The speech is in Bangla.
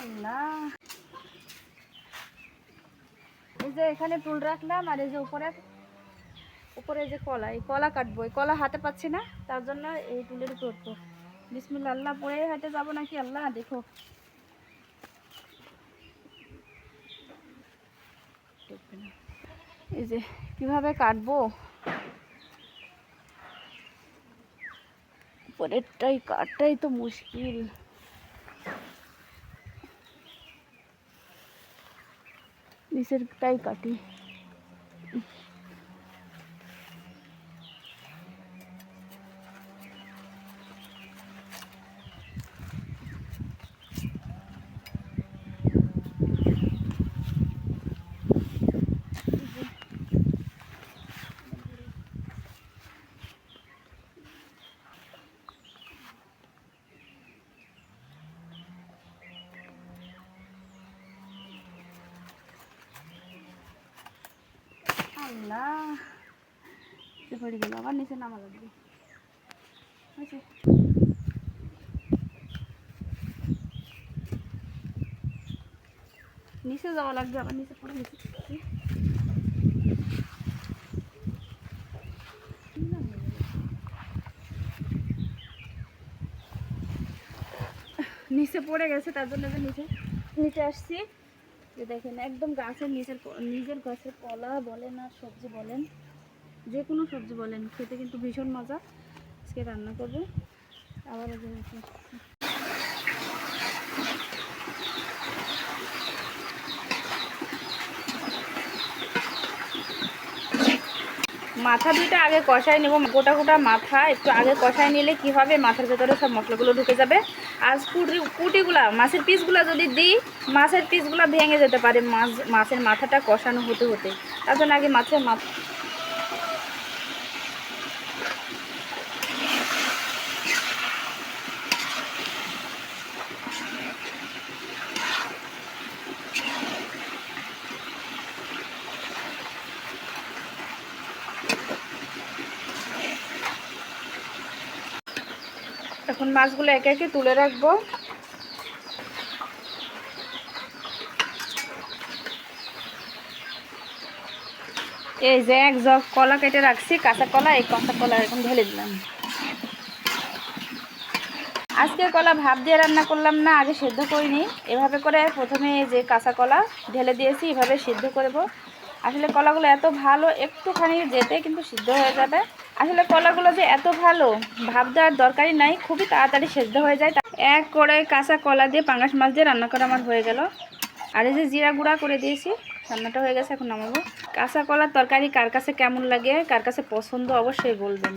আল্লাহ, এই যে এখানে টুল রাখলাম, আর এই যে উপরে উপরে যে কলা, এই কলা কাটবো, এই কলা হাতে পাচ্ছি না, তার জন্য এই টুলের উপর উঠবো। বিসমিল্লাহ, আল্লাহ পরে হাতে যাবো নাকি আল্লাহ দেখো। এই যে কিভাবে কাটবো, পরেরটাই কাটটাই তো মুশকিল। নিচেরটাই কাটি। আল্লাহ, পড়ে গেল, আবার নিচে নামা লাগবে। নিচে যাওয়া লাগবে, আবার নিচে পড়ে গেছে। নিচে পড়ে গেছে, তার জন্য নিচে নিচে আসছি। যে দেখেন একদম গাছের নিজের গাছের কলা বলেন আর সবজি বলেন, যে কোনো সবজি বলেন, খেতে কিন্তু ভীষণ মজা। আজকে রান্না করবো আবার। মাথা দুইটা আগে কষাই নেব, গোটা গোটা মাথা একটু আগে কষাই নিলে কি হবে, মাথার ভেতরে সব মশলাগুলো ঢুকে যাবে। আর কুটিগুলা মাছের পিসগুলো যদি দিই, মাছের পিসগুলো ভেঙে যেতে পারে মাছের মাথাটা কষানো হতে হতে। তার জন্য আগে মাছের মাথা। এখন মাছগুলো একে একে তুলে রাখবো। এই যে এক জগ কলা কেটে রাখছি, কাঁচা কলা, এই কাঁচা কলা এখন ঢেলে দিলাম। আজকে কলা ভাপ দিয়ে রান্না করলাম না, আগে সেদ্ধ করিনি। এভাবে করে প্রথমে যে কাঁচা কলা ঢেলে দিয়েছি, এভাবে সিদ্ধ করব। আসলে কলাগুলো এত ভালো, একটুখানি যেতে কিন্তু সিদ্ধ হয়ে যাবে। আসলে কলাগুলো যে এত ভালো, ভাপ দেওয়ার দরকারই নাই, খুবই তাড়াতাড়ি সেদ্ধ হয়ে যায়। এক করে কাঁচা কলা দিয়ে পাঙ্গাস মাছ দিয়ে রান্না করা আমার হয়ে গেল। আর এই যে জিরা গুঁড়া করে দিয়েছি, রান্নাটা হয়ে গেছে, এখন নামাবো। কাঁচা কলার তরকারি কার কাছে কেমন লাগে, কার কাছে পছন্দ, অবশ্যই বলবেন।